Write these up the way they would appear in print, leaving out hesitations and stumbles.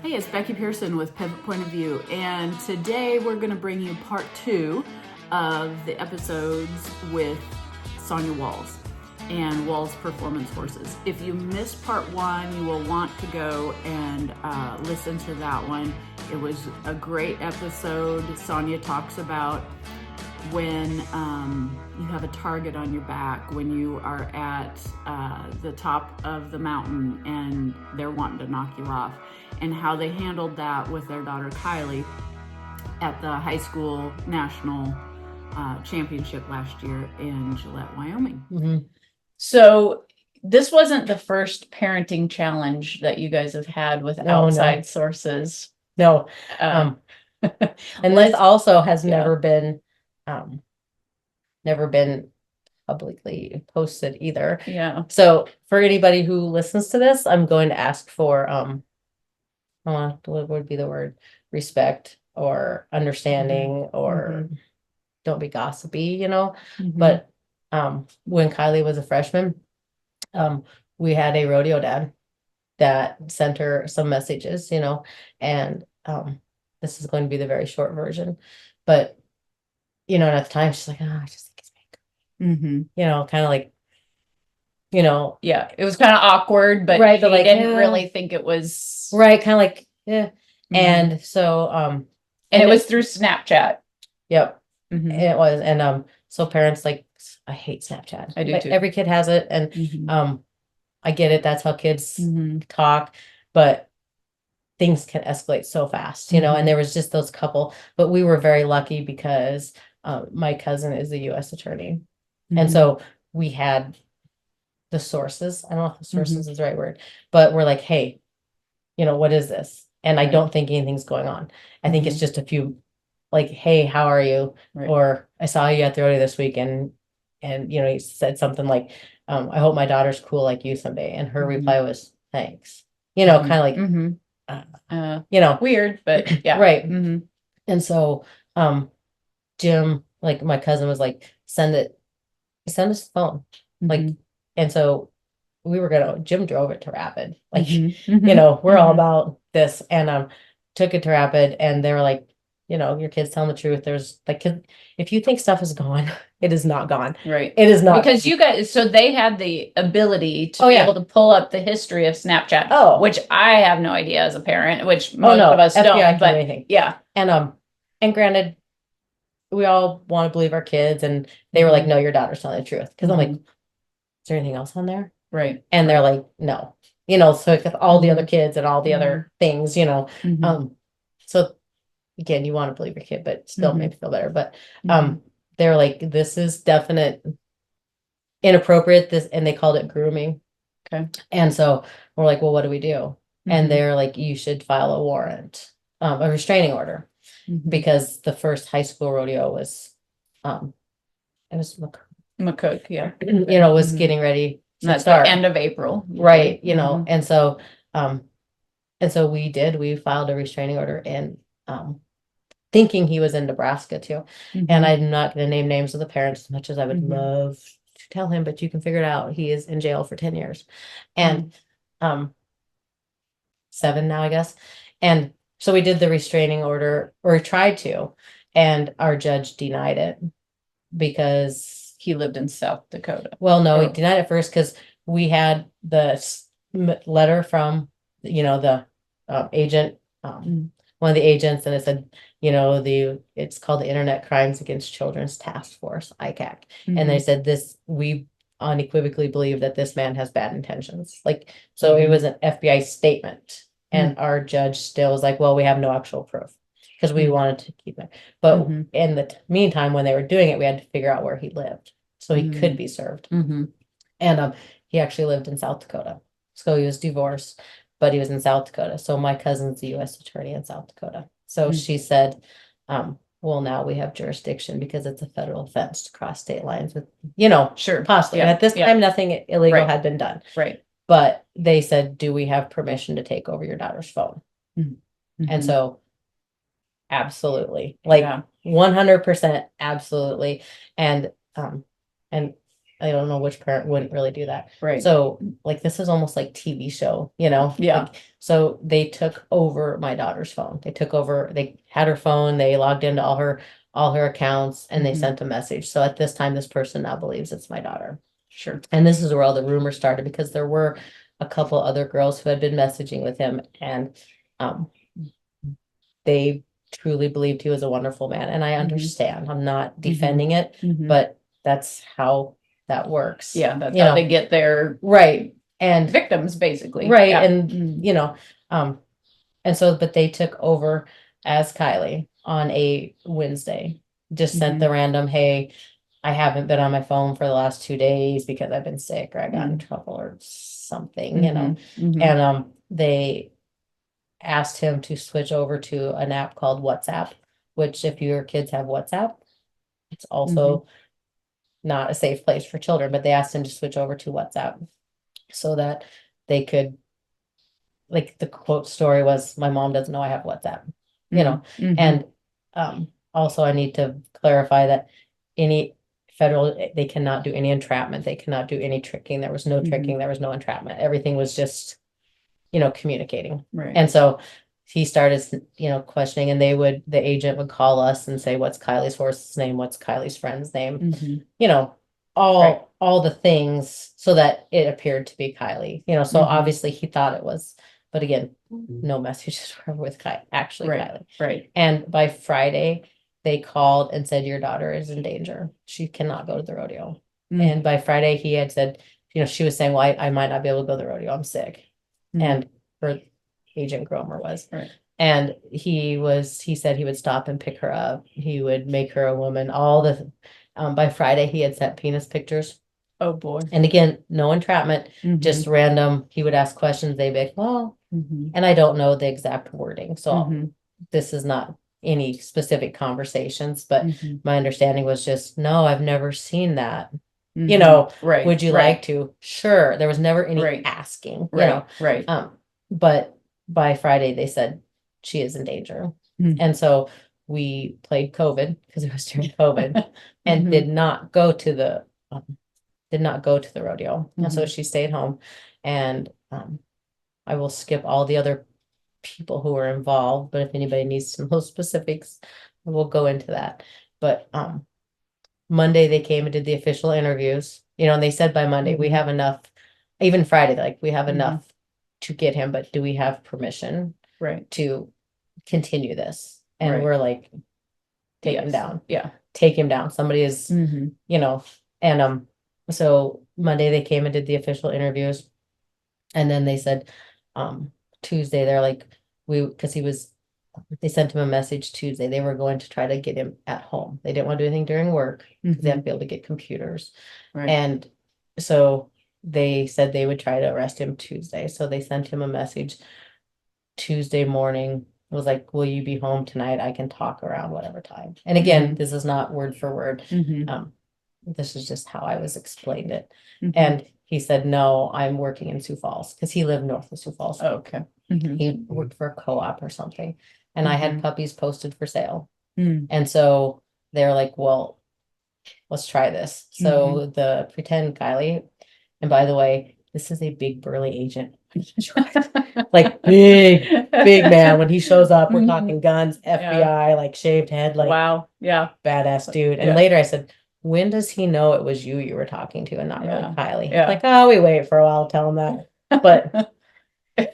Hey, it's Becky Pearson with Pivot Point of View, and today we're going to bring you part 2 of the episodes with Sonya Walz and Walz Performance Horses. If you missed part 1, you will want to go and listen to that one. It was a great episode. Sonya talks about when you have a target on your back, when you are at the top of the mountain and they're wanting to knock you off, and how they handled that with their daughter Kieley at the high school national championship last year in Gillette, Wyoming. Mm-hmm. So this wasn't the first parenting challenge that you guys have had with outside sources. No. And this also has never been publicly posted either. Yeah. So for anybody who listens to this, I'm going to ask for what would be the word? Respect or understanding, or don't be gossipy, But when Kieley was a freshman, we had a rodeo dad that sent her some messages, and this is going to be the very short version. But and at the time she's like, I just think it's makeup. Kind of like, yeah, it was kind of awkward, but right, but I didn't really think it was right, kind of like, yeah. And so and it was through Snapchat. Yep. It was. And so parents, like, I hate Snapchat. I do too. Every kid has it, and I get it, that's how kids talk, but things can escalate so fast, and there was just those couple, but we were very lucky because my cousin is a U.S. attorney. And so we had the sources. I don't know if the sources is the right word, but we're like, hey, what is this? And I don't think anything's going on. I think it's just a few, like, hey, how are you? Right. Or I saw you at the rodeo this week, and he said something like, I hope my daughter's cool like you someday. And her reply was, thanks. Kind of like, weird, but yeah. Right. And so Jim, like, my cousin was like, send us the phone. Like, and so Jim drove it to Rapid. Like, we're all about this, and took it to Rapid, and they were like, your kid's telling the truth. There's like, if you think stuff is gone, it is not gone. Right. It is not. Because you guys, so they had the ability to be able to pull up the history of Snapchat. Oh. Which I have no idea as a parent, which most of us FBI don't. But anything. Yeah. And granted, we all want to believe our kids, and they were like, no, your daughter's telling the truth. Because I'm like, is there anything else on there? Right. And they're like, no. So with all the other kids and all the other things, so again, you want to believe your kid, but still make me feel better. But they're like, this is definite inappropriate, and they called it grooming. Okay. And so we're like, well, what do we do? And they're like, you should file a warrant, a restraining order, because the first high school rodeo was it was McCook, yeah. Was getting ready to That's start. the end of April. Right. And so we filed a restraining order, and thinking he was in Nebraska too. And I'm not going to name names of the parents, as much as I would love to tell him, but you can figure it out. He is in jail for 10 years and 7 now, I guess. And so we did the restraining order, or tried to, and our judge denied it because he lived in South Dakota. Well, no, he denied it first because we had the letter from, the agent, one of the agents, and it said, it's called the Internet Crimes Against Children's Task Force, ICAC. And they said we unequivocally believe that this man has bad intentions. Like, so it was an FBI statement, and our judge still was like, well, we have no actual proof, because we wanted to keep it. But in the meantime, when they were doing it, we had to figure out where he lived, so he could be served. And he actually lived in South Dakota. So he was divorced, but he was in South Dakota. So my cousin's the U.S. attorney in South Dakota. So she said, well, now we have jurisdiction because it's a federal offense to cross state lines with, Sure. possibly. And at this time, nothing illegal had been done. Right. But they said, do we have permission to take over your daughter's phone? And so absolutely, like 100% absolutely. And I don't know which parent wouldn't really do that. Right. So like this is almost like TV show, Yeah. Like, so they took over my daughter's phone. They had her phone, they logged into all her accounts, and they Mhm. sent a message. So at this time, this person now believes it's my daughter. Sure. And this is where all the rumors started, because there were a couple other girls who had been messaging with him, and they truly believed he was a wonderful man. And I understand. I'm not defending it, Mhm. but that's how that works. Yeah, that's You how know, they get their right. And victims, basically. right. Yeah. And Mhm. and so, but they took over as Kieley on a Wednesday, just sent the random, hey, I haven't been on my phone for the last 2 days because I've been sick or I got in trouble or something, Mhm. and they asked him to switch over to an app called WhatsApp, which if your kids have WhatsApp, it's also not a safe place for children, but they asked him to switch over to WhatsApp so that they could, like the quote story was, my mom doesn't know I have WhatsApp, Mhm. and also I need to clarify that any they cannot do any entrapment, they cannot do any tricking. There was no tricking, there was no entrapment. Everything was just, communicating. Right. And so he started, questioning, and the agent would call us and say, what's Kieley's horse's name? What's Kieley's friend's name? Mhm. All, Right. all the things so that it appeared to be Kieley, so obviously he thought it was, but again, no messages were with actually Right. Kieley. Right. And by Friday, they called and said, your daughter is in danger. She cannot go to the rodeo. And by Friday, he had said, she was saying, well, I might not be able to go to the rodeo. I'm sick. And her agent Gromer was. Right. And he said he would stop and pick her up. He would make her a woman. By Friday, he had sent penis pictures. Oh boy. And again, no entrapment, just Mhm. random. He would ask questions. They'd be like, well, and I don't know the exact wording. So this is not any specific conversations, but my understanding was just, no, I've never seen that. Right. Would you like to? Sure. There was never any Right. asking, Right. Right. but by Friday they said she is in danger. And so we played COVID because it was during COVID and did not go to the rodeo. And so she stayed home, and I will skip all the other people who were involved, but if anybody needs some more specifics, we'll go into that. But Monday they came and did the official interviews, and they said by Monday we have enough, even Friday, like we have enough to get him, but do we have permission Right. to continue this? And Right. we're like, take him Yes. down. Yeah. Take him down. Somebody is, and so Monday they came and did the official interviews. And then they said, Tuesday, they're like, they sent him a message Tuesday. They were going to try to get him at home. They didn't want to do anything during work because they have to be able to get computers. Right. And so they said they would try to arrest him Tuesday. So they sent him a message Tuesday morning. It was like, will you be home tonight? I can talk around whatever time. And again, this is not word for word. This is just how I was explained it. And he said, no, I'm working in Sioux Falls, because he lived north of Sioux Falls. Oh, okay. He worked for a co-op or something. And I had puppies posted for sale. And so they're like, well, let's try this. So the pretend Kieley, and by the way, this is a big burly agent. Like big man. When he shows up, we're talking guns, FBI, like shaved head, like wow. Yeah. badass dude. And Yeah. later I said, when does he know it was you were talking to and not really Kieley? Yeah. Like, oh, we wait for a while to tell him that. But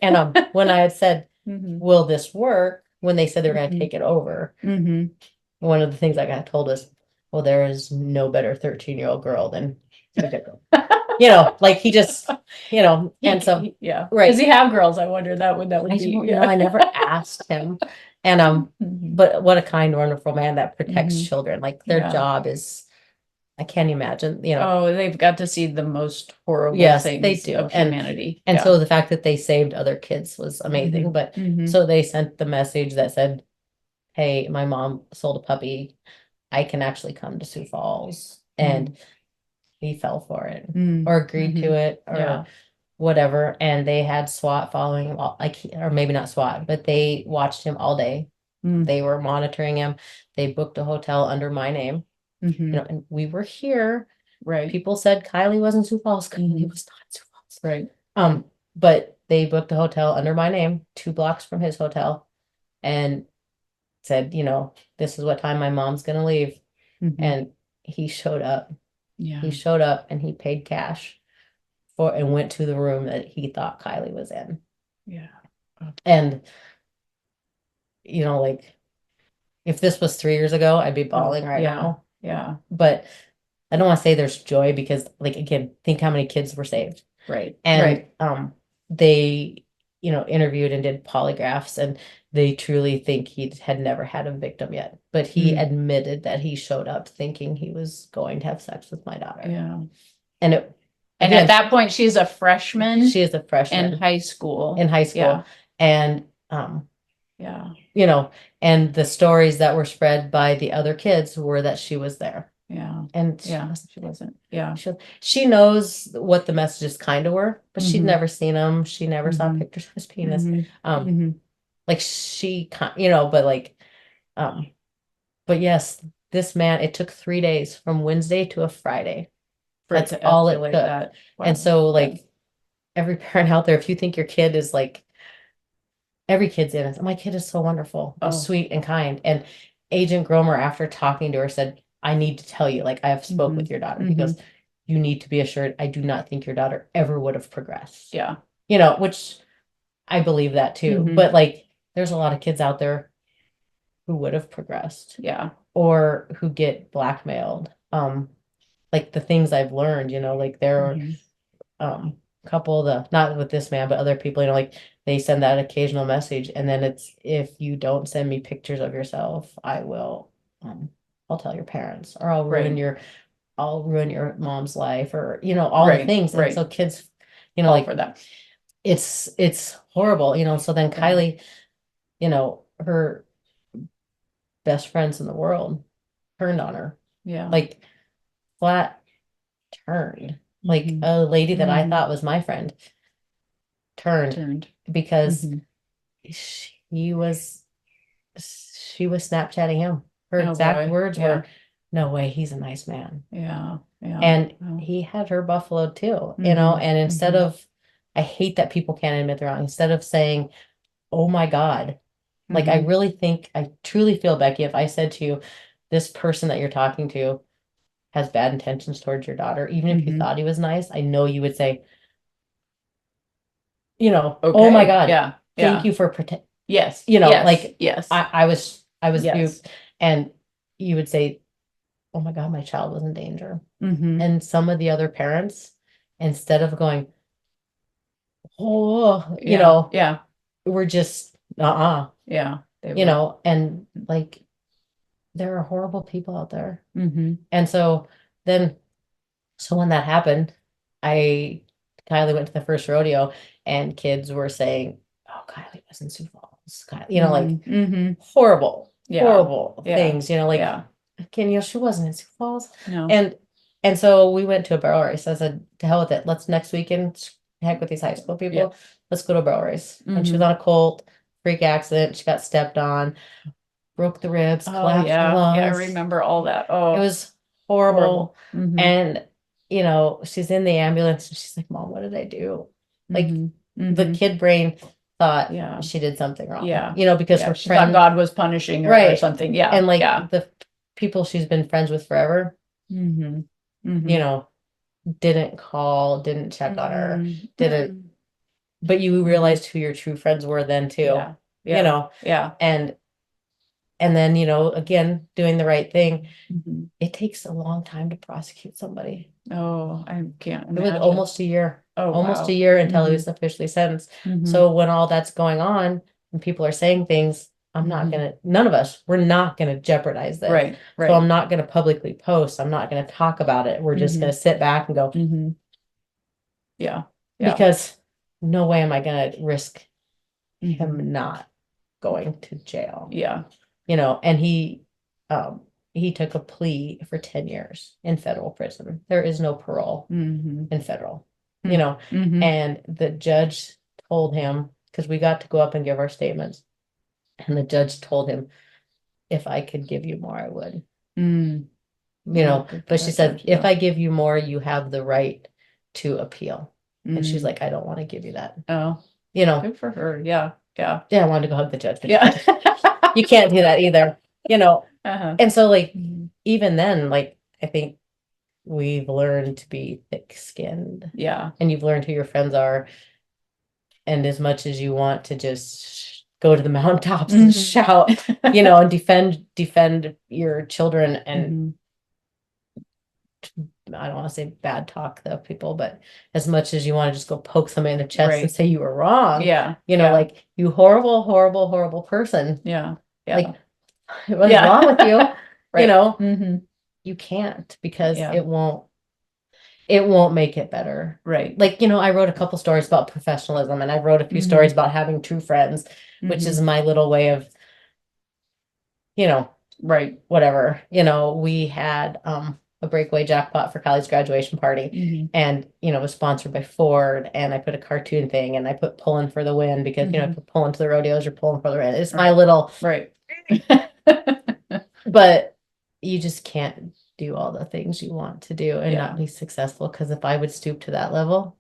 and when I had said, will this work? When they said they were going to take it over, one of the things I got told was, well, there is no better 13-year-old girl than like he just, and so yeah. right. Does he have girls? I wonder that would I be. don't know. I never asked him. And but what a kind, wonderful man that protects children. Like their job is, I can't imagine, Oh, they've got to see the most horrible Yes, things they do. of humanity. And so the fact that they saved other kids was amazing. But so they sent the message that said, hey, my mom sold a puppy. I can actually come to Sioux Falls. And he fell for it or agreed to it or whatever. And they had SWAT following him, or maybe not SWAT, but they watched him all day. They were monitoring him. They booked a hotel under my name, and we were here Right. People said Kieley wasn't Sioux Falls. Mhm. Kieley was not Sioux Falls. Right. But they booked a hotel under my name, 2 blocks from his hotel, and said, this is what time my mom's gonna leave. Mhm. And he showed up. Yeah. He showed up and he paid cash for and went to the room that he thought Kieley was in. Yeah. And like if this was 3 years ago, I'd be bawling right yeah. now. Yeah. But I don't want to say there's joy because, like, again, think how many kids were saved. Right. And Right. they, interviewed and did polygraphs, and they truly think he had never had a victim yet. But he admitted that he showed up thinking he was going to have sex with my daughter. Yeah. And at that point, she's a freshman. She is a freshman in high school. Yeah. And yeah. And the stories that were spread by the other kids were that she was there. Yeah. And she wasn't. Yeah. She knows what the messages kind of were, but she'd Mhm. never seen them. She never saw pictures of his penis. Like she, but like, but yes, this man, it took 3 days from Wednesday to a Friday. That's all it took. Wow. And so, like, every parent out there, if you think your kid is like, every kid's innocent. My kid is so wonderful and sweet and kind. And Agent Gromer, after talking to her, said, I need to tell you, like, I have spoke with your daughter because you need to be assured I do not think your daughter ever would have progressed. Yeah. Which I believe that too. But like, there's a lot of kids out there who would have progressed. Yeah. Or who get blackmailed. Like the things I've learned, like there are couple not with this man, but other people, like they send that occasional message, and then it's, if you don't send me pictures of yourself, I will I'll tell your parents, or I'll ruin your mom's life, or all the things. And so kids, like for that. It's horrible, so then Kieley, her best friends in the world turned on her. Yeah. Like flat turned. Like a lady that I thought was my friend turned because she was Snapchatting him. Her exact words were, "No way, he's a nice man." Yeah. Yeah. And he had her buffaloed too, and instead of, I hate that people can't admit they're wrong. Instead of saying, "Oh my God," like I truly feel, Becky, if I said to you, this person that you're talking to has bad intentions towards your daughter, even if you thought he was nice, I know you would say, oh my God, yeah, thank you for protect. Yes, like yes, I was yes. duped, and you would say, oh my God, my child was in danger. And some of the other parents, instead of going, oh, we're just yeah, and like, there are horrible people out there. And so when that happened, Kieley went to the first rodeo, and kids were saying, oh, Kieley was in Sioux Falls. Like horrible things, again, she wasn't in Sioux Falls. No. And so we went to a barrel race. I said, to hell with it. Let's next weekend, heck with these high school people. Yeah. Let's go to a barrel race. And she was on a colt, freak accident. She got stepped on, broke the ribs, collapsed her lungs. Yeah, I remember all that. Oh, it was horrible. And she's in the ambulance, and she's like, Mom, what did I do? Like the kid brain thought she did something wrong. Yeah. Because her she friend, thought God was punishing her or something. Yeah. And like the people she's been friends with forever, didn't call, didn't check on her, didn't. But you realized who your true friends were then too. Yeah. And then, again, doing the right thing. It takes a long time to prosecute somebody. Oh, I can't imagine. It was almost a year. Oh, almost a year until he was officially sentenced. So when all that's going on and people are saying things, none of us, we're not going to jeopardize this. Right. So I'm not going to publicly post. I'm not going to talk about it. We're just going to sit back and go, yeah. Because no way am I going to risk him not going to jail. Yeah. And he took a plea for 10 years in federal prison. There is no parole in federal, and the judge told him, because we got to go up and give our statements, and the judge told him, if I could give you more, I would. you know, good for but she that said, judge, if yeah. I give you more, you have the right to appeal. And she's Mm. like, I don't want to give you that. Oh, You know, good for her. Yeah. Yeah. yeah, I wanted to go hug the judge, but Yeah. you can't do that either, you know. Uh-huh. And so like, Mhm. even then, like, I think we've learned to be thick-skinned, Yeah. and you've learned who your friends are. And as much as you want to just go to the mountaintops and Mhm. shout, you know, and defend your children, and I don't want to say bad talk the people, but as much as you want to just go poke somebody in the chest and Right. say you were wrong, Yeah. you know, Yeah. like, you horrible, horrible, horrible person. Yeah. Yeah. Like, what's Yeah. wrong with you? You Right. know, Mm-hmm. you can't, because Yeah. it won't make it better. Right. Like, you know, I wrote a couple stories about professionalism, and I wrote a few Mhm. stories about having true friends, which is Mhm. my little way of, you know, Right. whatever. You know, we had a breakaway jackpot for Kylie's graduation party, Mhm. and you know, it was sponsored by Ford, and I put a cartoon thing, and I put pulling for the win, because you know, if Mhm. you're pulling to the rodeos, you're pulling for the win. It's my Right. little, Right. but you just can't do all the things you want to do and Yeah. not be successful, because if I would stoop to that level,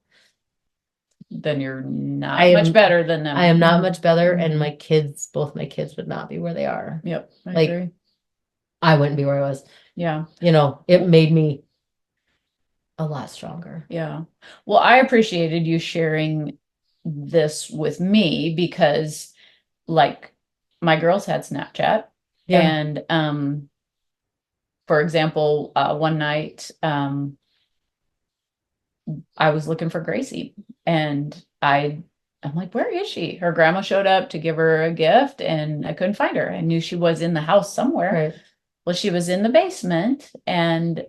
Then you're not I much am better than them. I am not Mhm. much better, and Mhm. both my kids would not be where they are. Yep. I Like, agree. I wouldn't be where I was. Yeah. You know, it made me a lot stronger. Yeah. Well, I appreciated you sharing this with me because, like, my girls had Snapchat, Yeah. and for example, one night I was looking for Gracie, and I'm like, where is she? Her grandma showed up to give her a gift, and I couldn't find her. I knew she was in the house somewhere. Right. Well, she was in the basement, and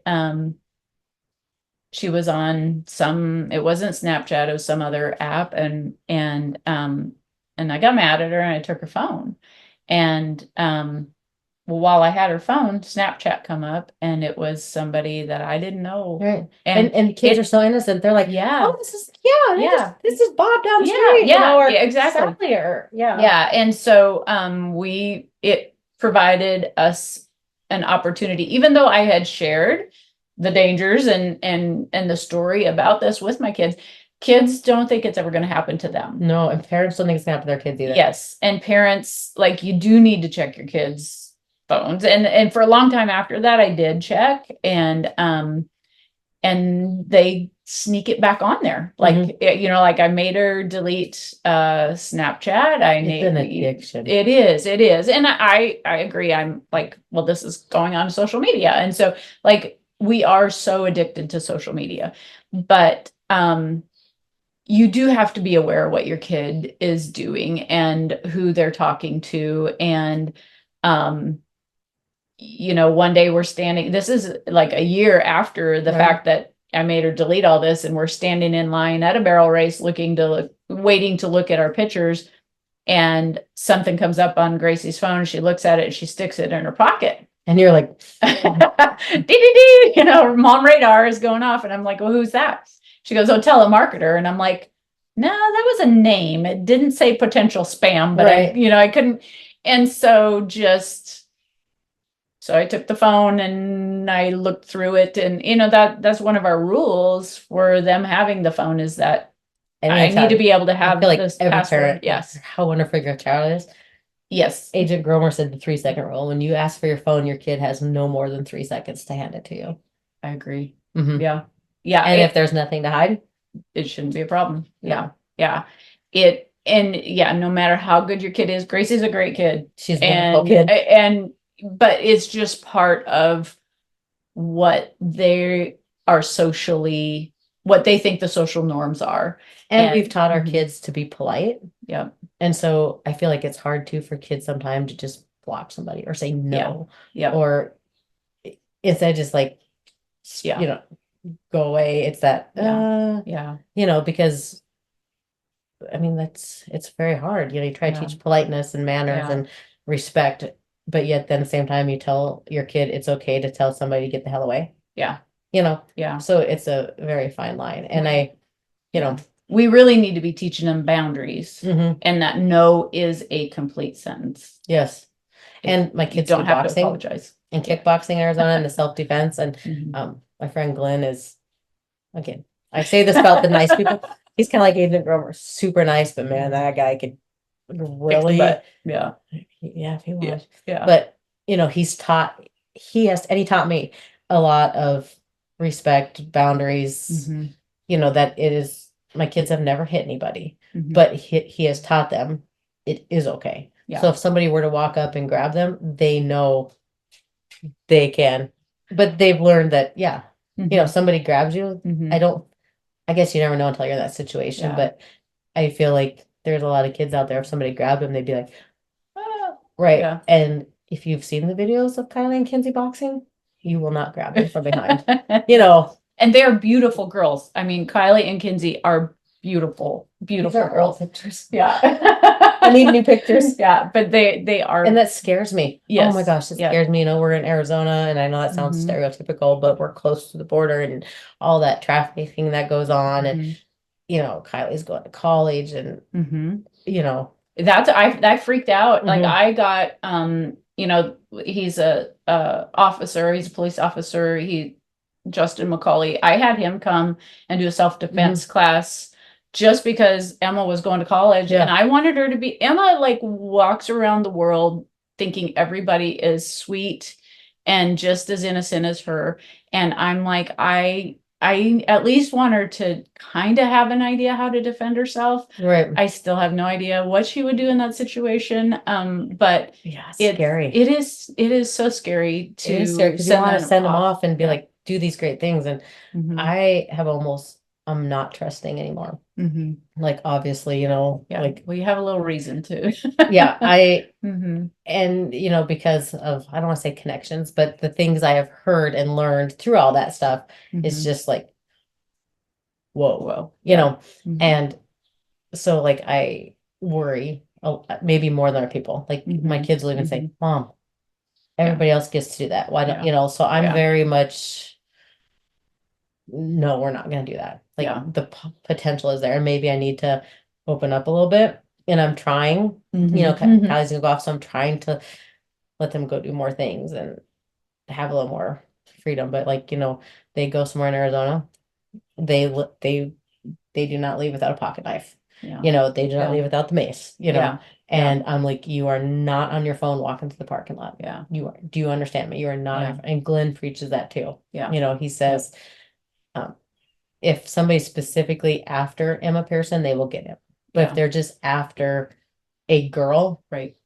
she was on it wasn't Snapchat, it was some other app, and I got mad at her, and I took her phone. And well, while I had her phone, Snapchat come up, and it was somebody that I didn't know. Right. And And kids are so innocent. They're like, yeah. oh, this is Bob down the street, you Yeah, know, or yeah, exactly. Sally, or Yeah. And so it provided us an opportunity, even though I had shared the dangers and the story about this with my kids don't think it's ever going to happen to them. No, and parents don't think it's gonna happen to their kids either. Yes. And parents, like, you do need to check your kids' phones. And for a long time after that, I did check, and they sneak it back on there. Like, you know, like, I made her delete Snapchat. It's an addiction. It is. And I agree. I'm like, well, this is going on to social media. And so, like, we are so addicted to social media. But you do have to be aware of what your kid is doing and who they're talking to. And you know, one day we're standing, this is like a year after the fact that I made her delete all this, and we're standing in line at a barrel race waiting to look at our pictures, and something comes up on Gracie's phone. She looks at it and she sticks it in her pocket. And you're like, dee, you know, mom radar is going off. And I'm like, well, who's that? She goes, oh, telemarketer. And I'm like, no, that was a name. It didn't say potential spam, but I couldn't. And so I took the phone and I looked through it, and you know, that's one of our rules for them having the phone, is that I need to be able to have this password. Parent, yes. How wonderful your child is. Yes. Agent Gromer said the 3-second rule. When you ask for your phone, your kid has no more than 3 seconds to hand it to you. I agree. Mhm. Yeah. Yeah. And if there's nothing to hide, it shouldn't be a problem. No. Yeah. No matter how good your kid is, Gracie's a great kid. She's a wonderful kid. But it's just part of what they are socially, what they think the social norms are. And we've taught our kids to be polite. Yeah. And so I feel like it's hard too for kids sometimes to just block somebody or say no. Yeah. Or instead of just like, you know, go away. It's that, you know, because I mean, it's very hard. You know, you try to teach politeness and manners and respect, but yet then at the same time you tell your kid it's okay to tell somebody to get the hell away. Yeah. You know? Yeah. So it's a very fine line. And we really need to be teaching them boundaries, mm-hmm. and that no is a complete sentence. Yes. And my kids don't have boxing. to apologize. in kickboxing in Arizona in the self-defense. And Mhm. my friend Glenn is, again, I say this about the nice people. He's kind of like Agent Grover, super nice, but man, that guy could Kick the really, butt. Yeah. yeah, if he Yeah. was. Yeah. But he taught me a lot of respect, boundaries, Mhm. that it is, my kids have never hit anybody, Mhm. but he has taught them it is okay. Yeah. So if somebody were to walk up and grab them, they know they can, but they've learned that, yeah, Mhm. somebody grabs you. Mhm. I guess you never know until you're in that situation, Yeah. but I feel like there's a lot of kids out there, if somebody grabbed them, they'd be like, "Ah," right. Yeah. And if you've seen the videos of Kylie and Kinsey boxing, you will not grab them from behind, you know. And they're beautiful girls. I mean, Kieley and Kinsey are beautiful, These beautiful are old girls. pictures. Yeah. I need new pictures. Yeah, but they are. And that scares me. Oh my Yes. gosh, it Yeah. scares me. We're in Arizona, and I know that sounds Mhm. stereotypical, but we're close to the border and all that trafficking that goes on. And, Mhm. Kylie's going to college, and, Mhm. That's, I freaked out. Like Mhm. I got he's a officer, he's a police officer. Justin McCauley. I had him come and do a self-defense class just because Emma was going to college, Yeah. and I wanted her to be. Emma like walks around the world thinking everybody is sweet and just as innocent as her. And I'm like, I at least want her to kind of have an idea how to defend herself. Right. I still have no idea what she would do in that situation. But Yeah, it's scary. it is so scary It is scary to because you want to send them off. off and be like, do these great things. And Mhm. I'm not trusting anymore. Mhm. Like, obviously, Yeah, like, we have a little reason to. yeah, Mhm. and, because of, I don't want to say connections, but the things I have heard and learned through all that stuff, it's Mhm. just like, whoa, Whoa. Mhm. and so, like, I worry maybe more than other people. Like, my Mhm. kids will even say, Mhm. Mom, everybody else gets to do that. Why don't, Yeah. so I'm Yeah. very much, no, we're not going to do that. Like, Yeah. the potential is there. And maybe I need to open up a little bit. And I'm trying, Mhm. Kylie's gonna go off, so I'm trying to let them go do more things and have a little more freedom. But, like, they go somewhere in Arizona, they do not leave without a pocket knife. Yeah. They do not Yeah. leave without the mace, Yeah. and I'm like, you are not on your phone walking to the parking lot. Yeah. Do you understand me? You are not. Yeah. And Glenn preaches that too. Yeah. He says, if somebody's specifically after Emma Pearson, they will get him. But Yeah. if they're just after a girl, Right.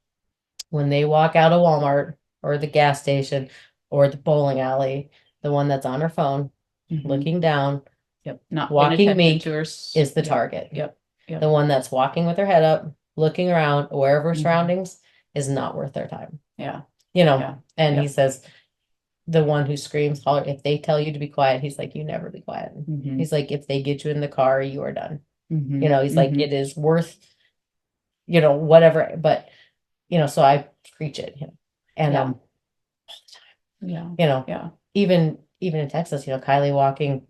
when they walk out of Walmart or the gas station or the bowling alley, the one that's on her phone, Mhm. looking down, Yep. Not paying walking attention meek to her. is the target. Yep. Yep. The one that's walking with her head up, looking around, aware of her Mhm. surroundings, is not worth their time. Yeah. And Yep. he says, the one who screams, holler, if they tell you to be quiet, he's like, you never be quiet. Mhm. He's like, if they get you in the car, you are done. Mhm. He's like, it is worth, whatever. But, so I preach it, and Yeah. all the Yeah. time, Yeah. even in Texas, Kylie walking,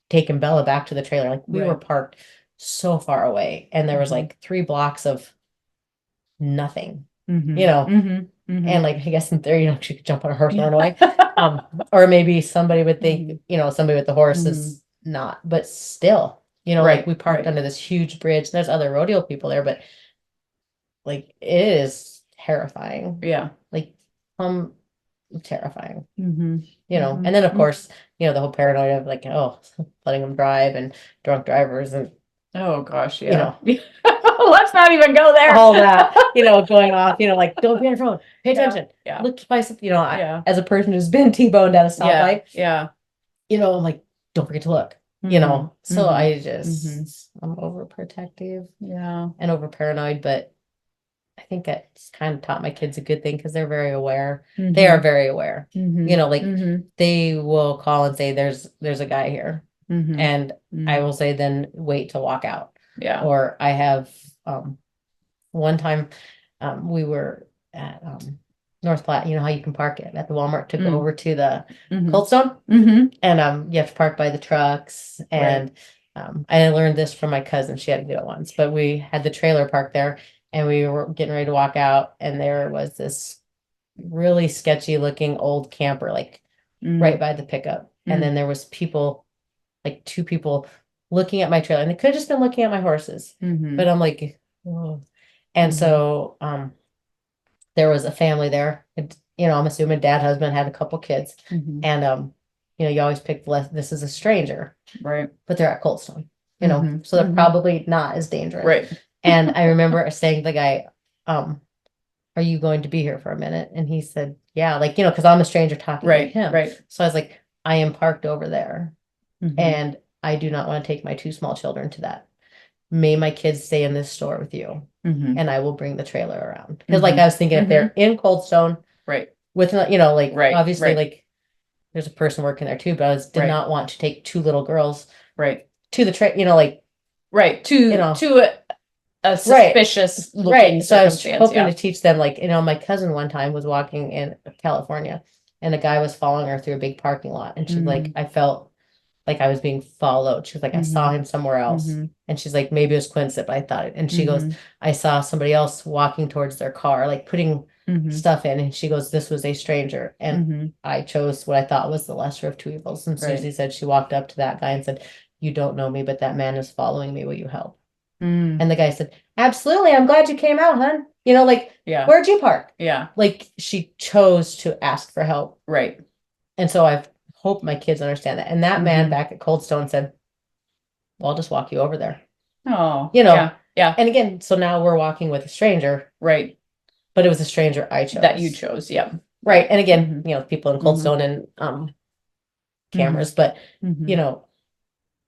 taking Bella back to the trailer. Like, we were Right. parked so far away, and there was Mhm. like 3 blocks of nothing, Mhm. and, Mhm. like, I guess in theory, she could jump on a horse and Yeah. run away. Or maybe somebody would think, Mhm. somebody with the horse Mhm. is not, but still, like, Right. we parked Right. under this huge bridge. And there's other rodeo people there, but, like, it is terrifying. Yeah. Like, terrifying, Mhm. and then, of course, the whole paranoia of, like, letting them drive and drunk drivers and, Oh gosh. you Yeah. know, Let's not even go there. all that, going off, like, don't be on your phone, pay Yeah. attention, Yeah. look twice, Yeah. as a person who's been T-boned at a stoplight, Yeah. I'm like, don't forget to look, Mhm. so Mhm. I just, I'm overprotective Yeah. and over paranoid, but I think it's kind of taught my kids a good thing because they're very aware. They are very aware. Mhm. Like, Mhm. they will call and say, there's a guy here. Mhm. And I Mhm. will say, then wait to walk out. Yeah. Or I have, one time, we were at, North Platte, how you can park it at the Walmart to go over to the Mhm. Cold Stone. Mhm. And, you have to park by the trucks. And, I learned this from my cousin. She had to do it once, but we had the trailer parked there and we were getting ready to walk out. And there was this really sketchy looking old camper, like right by the pickup. And then there was people, like two people looking at my trailer, and they could have just been looking at my horses. But I'm like, oh. And so there was a family there. I'm assuming dad, husband had a couple kids. And you always pick this is a stranger. Right. But they're at Coldstone, so they're probably not as dangerous. Right. And I remember saying to the guy, are you going to be here for a minute? And he said, yeah, like, because I'm a stranger talking to him. Right. So I was like, I am parked over there. And I do not want to take my two small children to that. May my kids stay in this store with you, and I will bring the trailer around. Because like I was thinking, if they're in Coldstone, right, with like right, obviously right. like there's a person working there too, but I did not want to take two little girls right to the like right to a suspicious looking right. So I was hoping to to teach them, like, my cousin one time was walking in California, and a guy was following her through a big parking lot, and she's like, I felt like I was being followed. She's like, I saw him somewhere else. And she's like, maybe it was coincidence, but I thought it. And she goes, I saw somebody else walking towards their car, like putting stuff in. And she goes, this was a stranger. And I chose what I thought was the lesser of two evils. And Susie said she walked up to that guy and said, you don't know me, but that man is following me. Will you help? And the guy said, absolutely. I'm glad you came out, hon. Like, where'd you park? Yeah. Like, she chose to ask for help. Right. And so I've hope my kids understand that. And that man back at Coldstone said, well, I'll just walk you over there. Oh, yeah. And again, so now we're walking with a stranger. Right. But it was a stranger I chose. That you chose. Yeah. Right. And again, people in Coldstone and cameras, but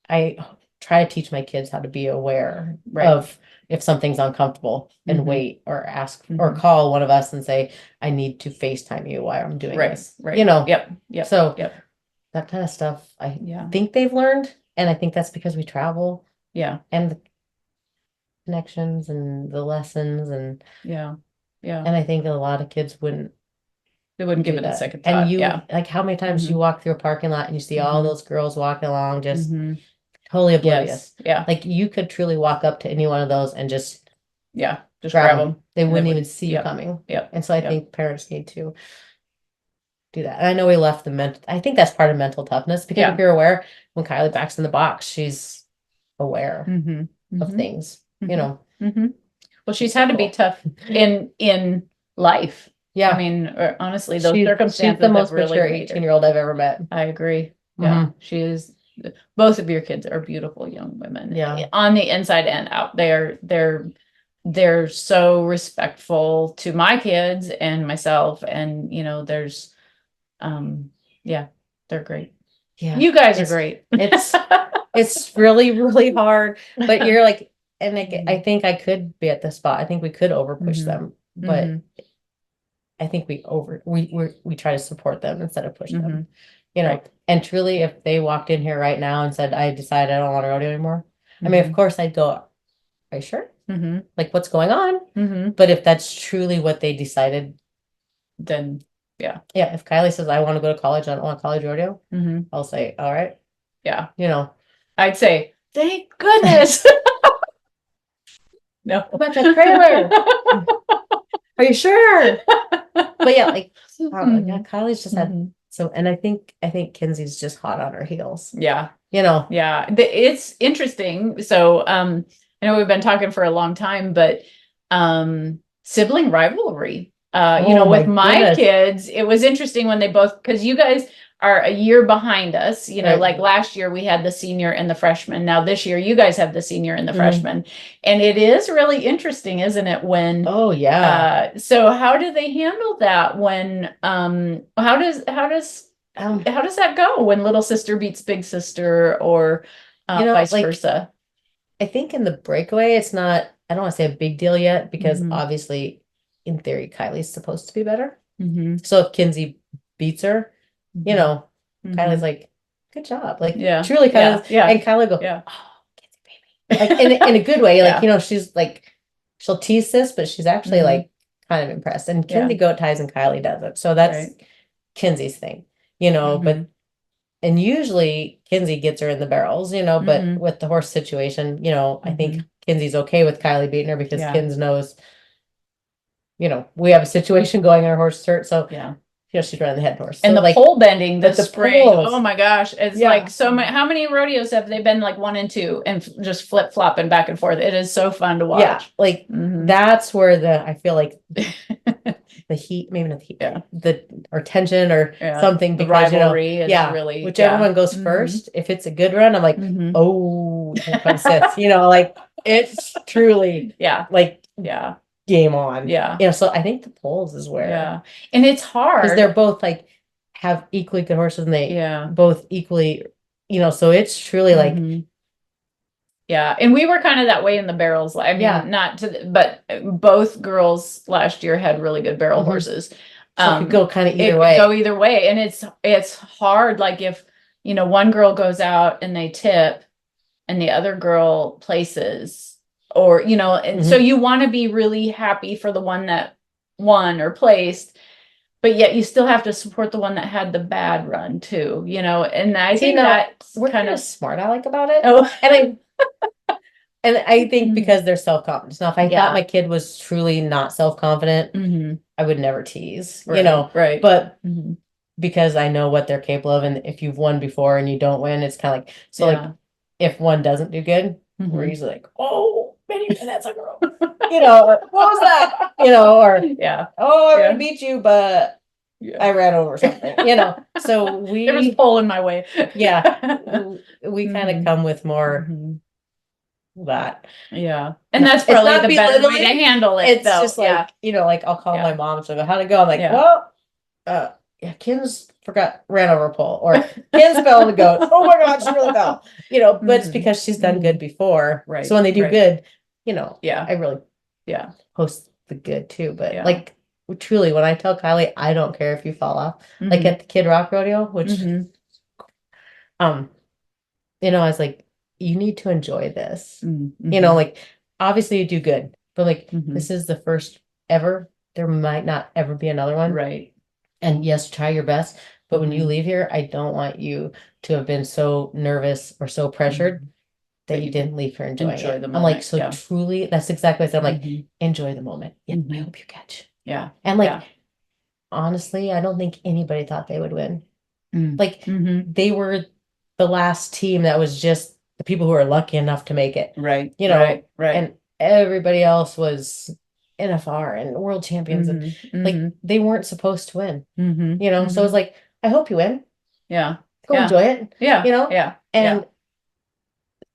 I try to teach my kids how to be aware of if something's uncomfortable and wait or ask or call one of us and say, I need to FaceTime you while I'm doing this. Right. Yep. So that kind of stuff, I think they've learned. And I think that's because we travel. Yeah. And the connections and the lessons and yeah. And I think a lot of kids wouldn't give it a second thought. And like how many times you walk through a parking lot and you see all those girls walking along just totally oblivious. Yeah. Like you could truly walk up to any one of those and just grab them. They wouldn't even see you coming. Yeah. And so I think parents need to do that. And I know we left I think that's part of mental toughness, because if you're aware, when Kieley backs in the box, she's aware of things, Well, she's had to be tough in life. Yeah. I mean, honestly, those circumstances. She's the most really mature 18-year-old I've ever met. I agree. Yeah. She is. Both of your kids are beautiful young women. Yeah. On the inside and out. They're so respectful to my kids and myself. And, there's, they're great. Yeah. You guys are great. It's really, really hard, but you're like, and I think I could be at the spot. I think we could over push them, but I think we try to support them instead of push them, and truly, if they walked in here right now and said, I decided I don't want to rodeo anymore. I mean, of course I'd go, are you sure? Like, what's going on? But if that's truly what they decided, then if Kieley says, I want to go to college, I don't want college rodeo, I'll say, all right. Yeah. I'd say, thank goodness. No. About that trailer. Are you sure? But yeah, like, Kieley's just had and I think Kinsey's just hot on her heels. Yeah. Yeah. It's interesting. So I know we've been talking for a long time, but sibling rivalry. With my kids, it was interesting when they both, because you guys are a year behind us, like last year we had the senior and the freshman. Now this year you guys have the senior and the freshman. And it is really interesting, isn't it? When so how do they handle that when how does that go when little sister beats big sister, or vice versa? I think in the breakaway it's not, I don't want to say a big deal yet, because obviously in theory Kieley's supposed to be better. So if Kinsey beats her, Kieley's like, good job. Like, truly Kieley's, and Kieley go, oh, Kinsey baby. Like in a good way. Like, she's like, she'll tease this, but she's actually like kind of impressed. And Kinsey goat ties and Kieley doesn't. So that's Kinsey's thing, but, and usually Kinsey gets her in the barrels, but with the horse situation, I think Kinsey's okay with Kieley beating her, because Kins knows we have a situation going on our horse hurt, so Yeah. she's running the head horse. And So, the pole bending, the but the spring. poles- Oh my gosh. It's Yeah. like so many. How many rodeos have they been like 1 and 2 and just flip flopping back and forth? It is so fun to watch. Yeah, like Mhm. that's where I feel like the heat, maybe not the heat, Yeah. or tension or Yeah. something, The because rivalry is yeah, really whichever yeah. one goes Mhm. first. If it's a good run, I'm like, Mhm. oh, here comes this. Like it's truly Yeah. like Yeah. game on. Yeah. So I think the poles is where, Yeah. And it's hard because they're both like have equally good horses, and they yeah. both equally, so it's truly like Mhm. Yeah, and we were kind of that way in the barrels. I mean, Yeah. not to, but both girls last year had really good barrel Mhm. horses. so it could go kind of It either could way. go either way, and it's hard. Like if one girl goes out and they tip, and the other girl places, or and so you want to be really happy for the one that won or placed, but yet you still have to support the one that had the bad run too. And I think that's we're kind of smart aleck about it. oh And I think Mhm. because they're self-confident. Now, if I Yeah. thought my kid was truly not self-confident, Mhm. I would never tease, right. but Mhm. because I know what they're capable of, and if you've won before and you don't win, it's kind of like, so like, Yeah. if one doesn't do good, we're Mhm. usually like, oh, maybe that's a girl, or, what was that? Or, Yeah. oh, I Yeah. would beat you, but Yeah. I ran over something, so There was a pole in my way. yeah, we kind of Mhm. come with more Mhm. that. Yeah. And No, that's it's probably not the better way to belittling, handle it. It's though. just like, like I'll call Yeah. my mom, she'll go, how'd it go? I'm like, Yeah. well, yeah, Kim's ran over a pole, or Kim's fell on the goat. Oh my God, she really fell. But it's Mhm. because she's done good before. Right, So when they do right. good, Yeah. I really Yeah. post the good too. But Yeah. like truly, when I tell Kylie, I don't care if you fall off. Like Mhm. at the Kid Rock rodeo, which Mhm. I was like, you need to enjoy this. Mhm. Like obviously you do good, but like Mhm. this is the first ever. There might not ever be another one. Right. And yes, try your best. But when you Mhm. leave here, I don't want you to have been so nervous or so pressured that you didn't leave here enjoying enjoy it. the I'm like, moment, so yeah. truly, that's exactly what I said. I'm like, Mhm. enjoy the moment. Yeah, I Mhm. hope you catch. Yeah. And like, Yeah. honestly, I don't think anybody thought they would win. Mm. Like, Mhm. they were the last team that was just the people who are lucky enough to make it. Right. Right. Right. And everybody else was NFR and world champions, and like they weren't supposed to win. Mhm. So it was like, I hope you win. Yeah. Go Yeah. enjoy it. Yeah. Yeah. And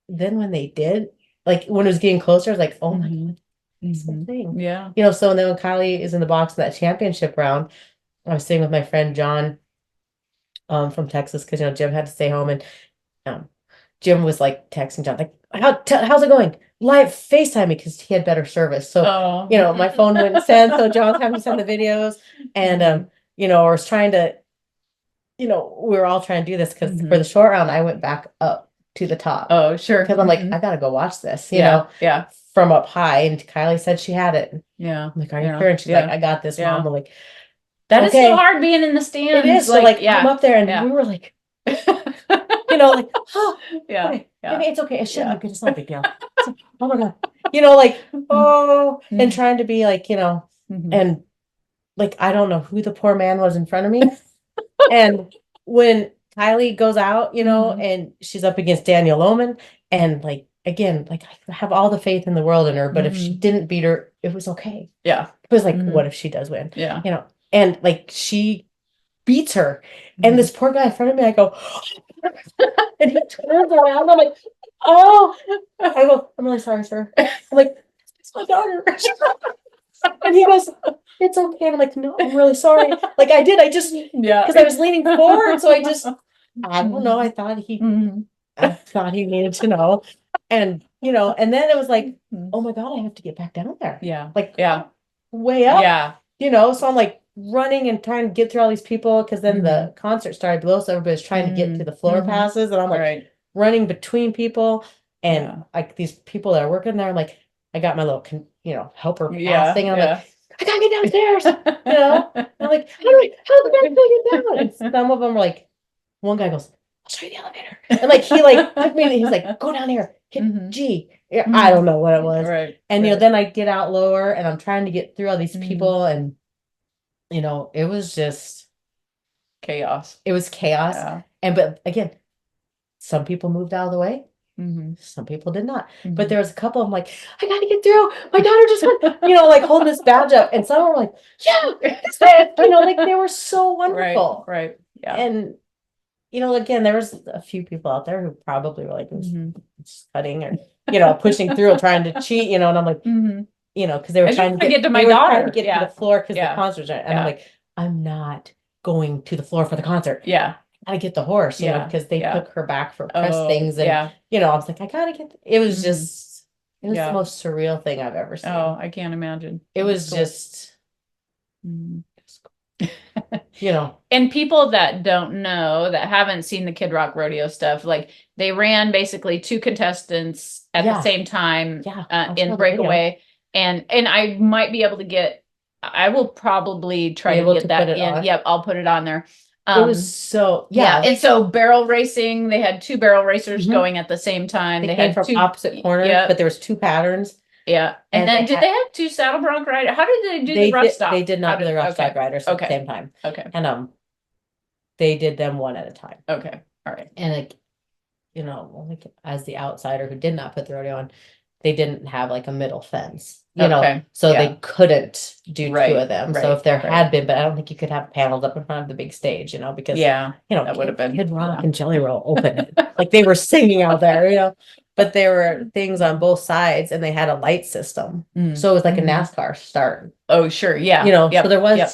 then when they did, like when it was getting closer, I was like, oh my God, it's the thing. Yeah. So then when Kylie is in the box in that championship round, I was sitting with my friend John from Texas, because Jim had to stay home, and Jim was like texting John, like, how's it going? Live FaceTime me, because he had better service. So, my phone wouldn't send. So John's having to send the videos. And, I was trying to, we were all trying to do this, because for the short round, I went back up to the top. Oh, sure. Because I'm like, I got to go watch this, Yeah. from up high. And Kylie said she had it. Yeah. I'm like, are you sure? And she's like, I got this, Mom. I'm like, that is okay. so hard being in the stands. It is. So like, I'm up there, and we were like, like, oh, okay. Maybe it's okay. It shouldn't have been. It's not a big deal. Like, oh my God. Like, oh, and trying to be like, and like, I don't know who the poor man was in front of me. And when Kylie goes out, and she's up against Daniel Lohman, and like, again, like I have all the faith in the world in her, but if she didn't beat her, it was okay. Yeah. It was like, what if she does win? Yeah. And like she beats her. And this poor guy in front of me, I go, and he turns around. I'm like, oh, I go, I'm really sorry, sir. I'm like, it's my daughter. And he goes, it's okay. And I'm like, no, I'm really sorry. Like I just, because I was leaning forward. So I don't know. I thought he needed to know. And, and then it was like, oh my God, I have to get back down there. Yeah. Like, yeah. Way up. Yeah. So I'm like running and trying to get through all these people, because then the concert started below, so everybody's trying to get to the floor passes, and I'm like running between people, and like these people that are working there, I'm like, I got my little helper pass thing, and I'm like, I gotta get downstairs. I'm like, how's the guy get down? And some of them are like, one guy goes, I'll show you the elevator. And like he like took me, he's like, go down here, hit Mhm. G. Yeah, I don't know what it was. Right. And you know, right. then I get out lower and I'm trying to get through all these Mhm. people, and you know, it was Chaos. chaos. Yeah. And but again, some people moved out of the way. Mm-hmm. Some people did not. Mhm. But there was a couple of them like, I gotta get through. My daughter just went, you know, like holding this badge up. And some were like, yeah, it's it. You know, like they were so wonderful. Right. Yeah. And, you know, again, there was a few people out there who probably were like Mhm. cutting or, you know, pushing through and trying to cheat, you know, and I'm like, Mhm. you know, because they were I just trying to wanna get to my they were trying daughter. to get Yeah. to the floor because Yeah. the concert's right. And Yeah. I'm like, I'm not going to the floor for the concert. Yeah. I gotta get the horse, you know, Yeah. because they Yeah. took her back for press Oh, things. And, yeah. you know, I was like, I gotta get, it was Mhm. just, it was Yeah. the most surreal thing I've ever seen. Oh, I can't imagine. It was That's cool. just, Mhm. you know, And people that don't know, that haven't seen the Kid Rock Rodeo stuff, like they ran basically 2 contestants at the Yeah. same time Yeah, I'll show in the Breakaway. And I might be able to get, I will probably try Be to able get to that put it in. on. Yep, I'll put it on there. it was so, Yeah, yeah. and so barrel racing, they had 2 barrel racers Mhm. going at the same time. They They came had from 2 opposite corners, Yeah, but there was 2 patterns. yeah. And and then they did had- they have 2 saddle bronc riders? How did they do the rough stop? They did How not do the rough okay. side riders at Okay. the same time. Okay. And they did them one at a time. Okay. All right. And like, you know, like as the outsider who did not put the rodeo on, they didn't have like a middle fence, you know, Okay, so yeah. they couldn't do Right, 2 of them. So right, if there right. had been, but I don't think you could have panels up in front of the big stage, you know, because Yeah. you know, that would have been- Kid Rock yeah. and Jelly Roll opened it. Like they were singing out there, you know, but there were things on both sides and they had a light system. Mm, So it was like a mhm. NASCAR start, Oh, sure. Yeah. you know, Yep, so yep.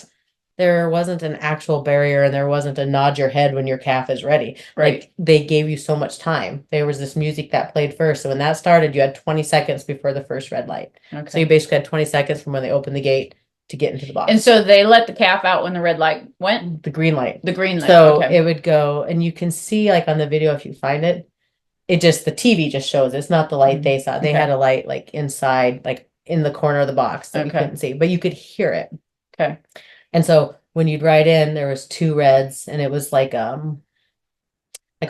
there wasn't an actual barrier and there wasn't a nod your head when your calf is ready. Right. Like they gave you so much time. There was this music that played first. So when that started, you had 20 seconds before the first red light. Okay. So you basically had 20 seconds from when they opened the gate to get into the box. And so they let the calf out when the red light went? The green light. The green light. So okay. it would go, and you can see like on the video if you find it, the TV just shows it's not the light Mhm. they saw. They Okay. had a light like inside, like in the corner of the box that you Okay. couldn't see, but you could hear it. Okay. And so when you'd ride in, there was 2 reds, and it was like a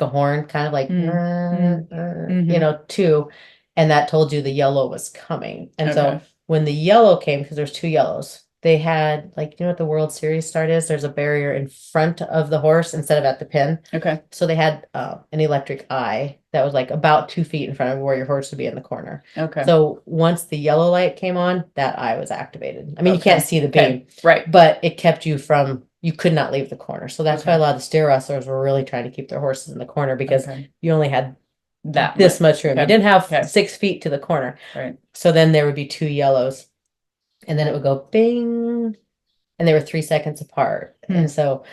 horn, kind of like Mhm. you know, 2, and that told you the yellow was coming. And so Okay. when the yellow came, because there's 2 yellows, they had like, you know what the World Series start is? There's a barrier in front of the horse instead of at the pin. Okay. So they had an electric eye that was like about 2 feet in front of where your horse would be in the corner. Okay. So once the yellow light came on, that eye was activated. I mean, you Okay. can't see the beam, Okay. Right. but it kept you from, you could not leave the corner. So that's why Okay. a lot of the steer wrestlers were really trying to keep their horses in the corner because Okay. you only had That this much room. Okay. You didn't have Okay. 6 feet to the corner. Right. So then there would be 2 yellows, and then it would go bing, and they were 3 seconds apart. Hmm. And so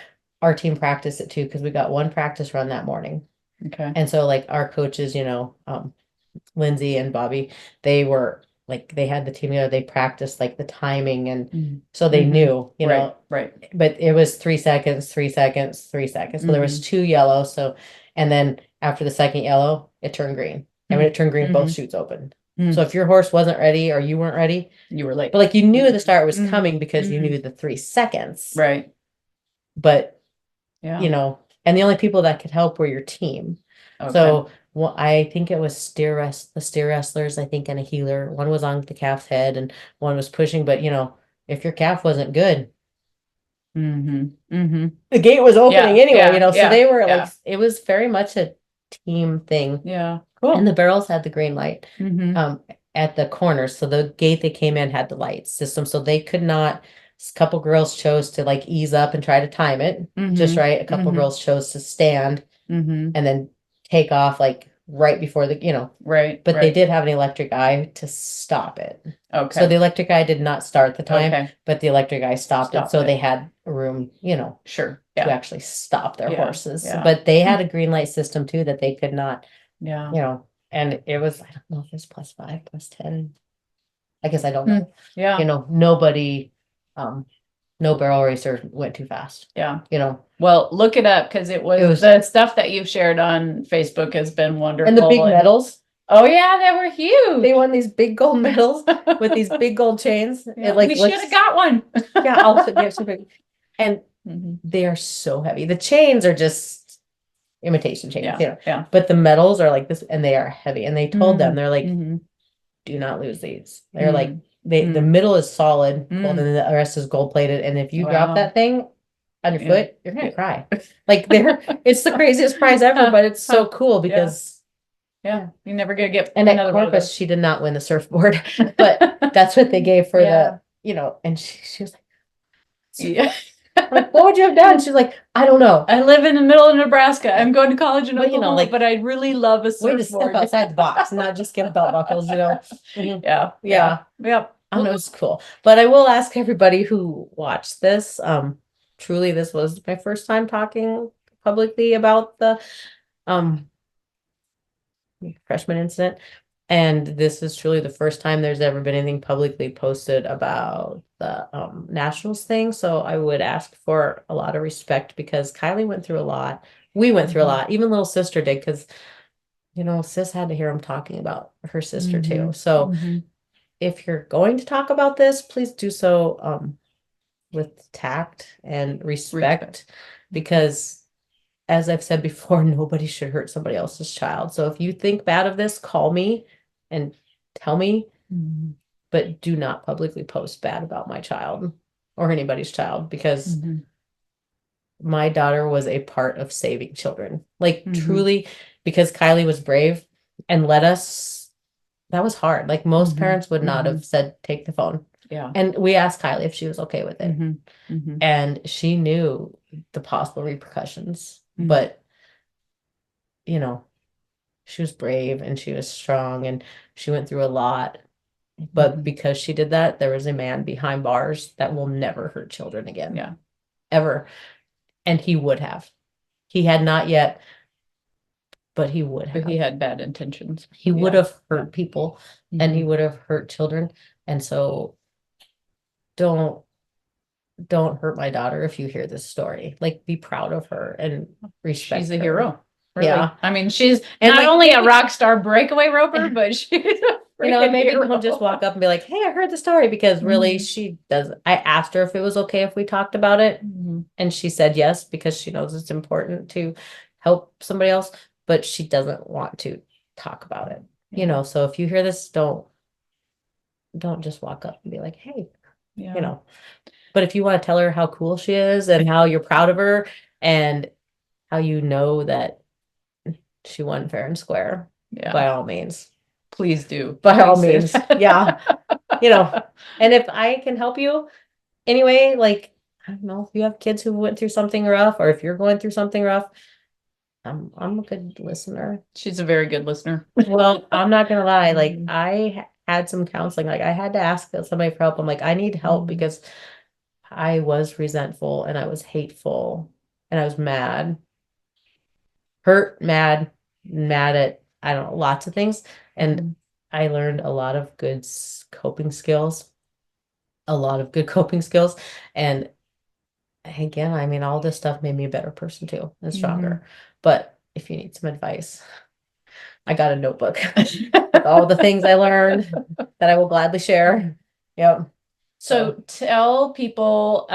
our team practiced it too because we got 1 practice run that morning. Okay. And so like our coaches, you know, Lindsay and Bobby, they were like, they had the team together, they practiced like the timing, and so they Mhm. knew, you know, Right. but it was 3 seconds, 3 seconds, 3 seconds. So there was 2 yellows. So, and then after the second yellow, it turned green. And when it turned green, both chutes opened. Mhm. So if your horse wasn't ready or you weren't ready, You were late. but like you knew the start was Mhm. coming because you Mhm. knew the 3 seconds. Right. But, Yeah. you know, and the only people that could help were your team. Okay. So well, I think it was the steer wrestlers, I think, and a healer. One was on the calf's head and one was pushing. But, you know, if your calf wasn't good, Mm-hmm. Mm-hmm. the gate was opening Yeah, anyway, yeah, you know, so yeah, they were yeah. like, it was very much a team thing. Yeah. Cool. And the barrels had the green light Mm-hmm. at the corners. So the gate they came in had the light system. So they could not, a couple girls chose to like ease up and try to time it just right. A couple Mhm. girls chose to stand Mm-hmm. and then take off like right before the, you know, Right. but right. they did have an electric eye to stop it. Okay. So the electric eye did not start the time, Okay. but the electric eye stopped it. Stopped So it. they had room, you know, Sure. to Yeah. actually stop their Yeah, horses. yeah. But they had a green light system too that they could not, Yeah. you know, and it was, I don't know if it was +5, +10. I guess I don't Hmm. know. Yeah. You know, nobody, no barrel racer went too fast, Yeah. you know. Well, look it up because it was the stuff that you've shared on Facebook has been wonderful. And the big medals, Oh yeah, they were huge. they won these big gold medals with these big gold chains. Yeah, It like we should have got one. yeah, I'll get some big, and Mhm. they are so heavy. The chains are just imitation chains, Yeah. you know. Yeah. But the metals are like this, and they are heavy. And they told them, they're like, Mhm. do not lose these. They're like, Mm. the middle is solid, Mm. gold, and then the rest is gold plated. And if you drop Wow. that thing on your Yeah. foot, you're gonna cry. Like it's the craziest prize ever, but it's so cool because Yeah, you're never gonna get and at another one of Corpus, those. she did not win the surfboard, but that's what they gave for Yeah. the, you know, and she was like, Yeah. like, what would you have done? She's like, I don't know. I live in the middle of Nebraska. I'm going to college in But, you know, Oklahoma, like, but I really love a Way to step surfboard. outside the box, not just get belt buckles, you know. Mhm. Yeah. Yeah. Yep. I know it's cool. But I will ask everybody who watched this, truly this was my first time talking publicly about the freshman incident. And this is truly the first time there's ever been anything publicly posted about the nationals thing. So I would ask for a lot of respect because Kieley went through a lot. We went through a lot. Even little sister did because, you know, sis had to hear him talking about her sister too. So if you're going to talk about this, please do so with tact and respect. Because as I've said before, nobody should hurt somebody else's child. So if you think bad of this, call me and tell me, but do not publicly post bad about my child or anybody's child because my daughter was a part of saving children. Like truly, because Kieley was brave and let us, that was hard. Like most parents would not have said, take the phone. Yeah. And we asked Kieley if she was okay with it. And she knew the possible repercussions. But, you know, she was brave and she was strong and she went through a lot. But because she did that, there was a man behind bars that will never hurt children again. Yeah. Ever. And he would have. He had not yet, but he would have. But he had bad intentions. He would have hurt people and he would have hurt children. And so don't hurt my daughter if you hear this story. Like, be proud of her and respect She's a her. hero. Really. Yeah. I mean, she's And not like, only a rock star breakaway roper, but she's a you know, maybe hero. don't just walk up and be like, hey, I heard the story, because really she doesn't. I asked her if it was okay if we talked about it. And she said yes, because she knows it's important to help somebody else, but she doesn't want to talk about it. You know, so if you hear this, don't just walk up and be like, hey, you know. But if you want to tell her how cool she is and how you're proud of her and how you know that she won fair and square, by all means. Please do. By all means. Yeah. You know, and if I can help you anyway, like, I don't know, if you have kids who went through something rough, or if you're going through something rough, I'm a good listener. She's a very good listener. Well, I'm not gonna lie, like, I had some counseling, like I had to ask somebody for help. I'm like, I need help because I was resentful and I was hateful and I was mad, hurt, mad at, I don't know, lots of things. And I learned a lot of good coping skills. And again, I mean, all this stuff made me a better person too, and stronger. But if you need some advice, I got a notebook with all the things I learned that I will gladly share. Yep. So tell people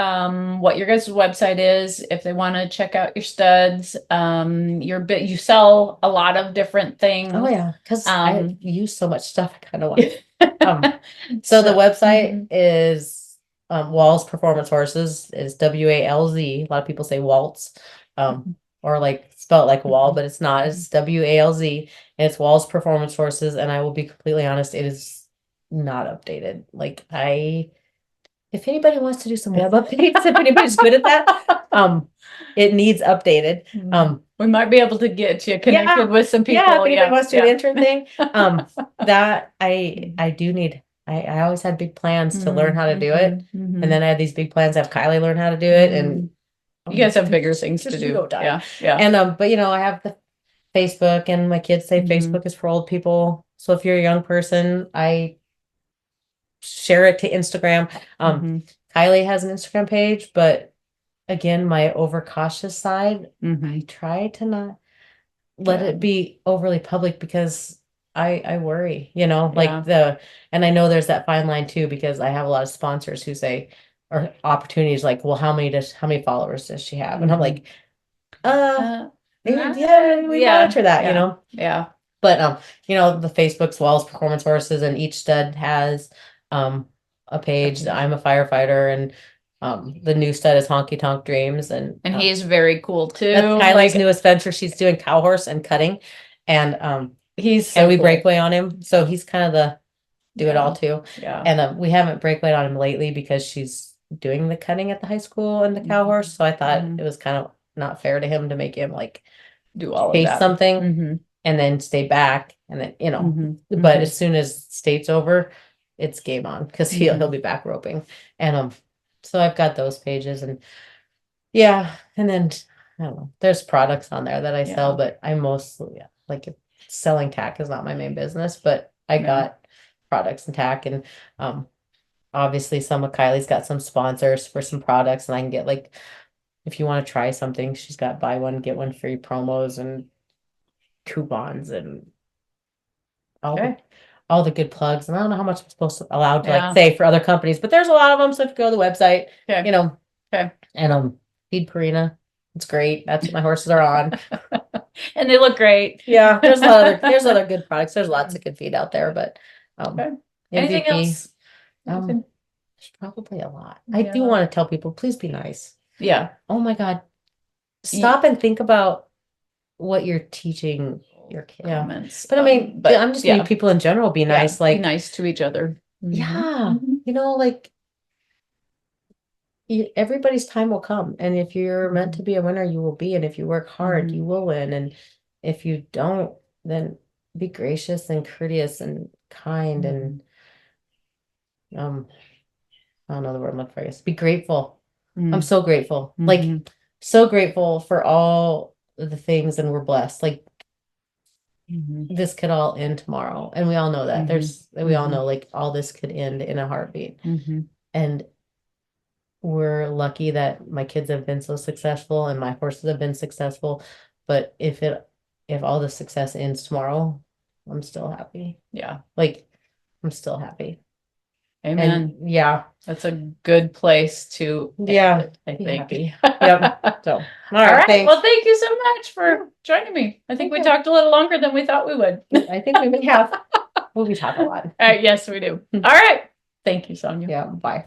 what your guys' website is if they want to check out your studs. You sell a lot of different things. Oh yeah, because I use so much stuff. I kind of want. So the website is Walz Performance Horses. Is Walz. A lot of people say Waltz, or like spell it like Wall, but it's not. It's Walz, and it's Walz Performance Horses. And I will be completely honest, it is not updated. Like, if anybody wants to do some web updates, if anybody's good at that, it needs updated. We might be able to get you connected with some people. Yeah, if anybody wants to do an intern thing, that I do need. I always had big plans to learn how to do it, and then I had these big plans to have Kieley learn how to do it, and you guys have bigger things to do. No time. Yeah. And but you know, I have the Facebook, and my kids say Facebook is for old people. So if you're a young person, I share it to Instagram. Kieley has an Instagram page, but again, my overcautious side, I try to not let it be overly public because I worry, you know, like and I know there's that fine line too, because I have a lot of sponsors who say, or opportunities like, well, how many followers does she have? And I'm like, We monitor that, you know. Yeah. But you know, the Facebook's Walz Performance Horses, and each stud has a page. I'm a firefighter, and the new stud is Honky Tonk Dreams, and he's very cool too. that's Kieley's newest venture. She's doing cow horse and cutting, and he's so and we cool. breakaway on him, so he's kind of the do it all too. Yeah. And we haven't breakaway on him lately because she's doing the cutting at the high school and the cow horse. So I thought it was kind of not fair to him to make him like do all chase of that. something and then stay back, and then you know. But as soon as state's over, it's game on because he'll be back roping. And so I've got those pages, and yeah, and then I don't know. There's products on there that I sell, but I mostly like selling tack is not my main business, but I got products and tack, and obviously some of Kieley's got some sponsors for some products, and I can get like, if you want to try something, she's got buy one get one free promos and coupons and all the good plugs. And I don't know how much I'm supposed to allowed to like say for other companies, but there's a lot of them. So if you go to the website, you know, and feed Purina. It's great. That's what my horses are on. And they look great. Yeah, there's other good products. There's lots of good feed out there, but anything MVP, else? there's probably a lot. I do want to tell people, please be nice. Yeah. Oh my God. Stop and think about what you're teaching your kids. Comments. But I mean, I'm just mean people in general be nice. Like be nice to each other. Yeah. You know, like everybody's time will come, and if you're meant to be a winner, you will be, and if you work hard, you will win, and if you don't, then be gracious and courteous and kind, and I don't know the word I'm looking for. I guess be grateful. I'm so grateful, like so grateful for all the things, and we're blessed. Like this could all end tomorrow, and we all know that. We all know like all this could end in a heartbeat, and we're lucky that my kids have been so successful and my horses have been successful. But if all the success ends tomorrow, I'm still happy. Yeah. Like I'm still happy. Amen. And yeah. That's a good place to end it, I think. Happy. Yep. So all right. Thanks. Well, thank you so much for joining me. I think we talked a little longer than we thought we would. I think we may have. We talk a lot. Yes, we do. All right. Thank you, Sonya. Yeah. Bye.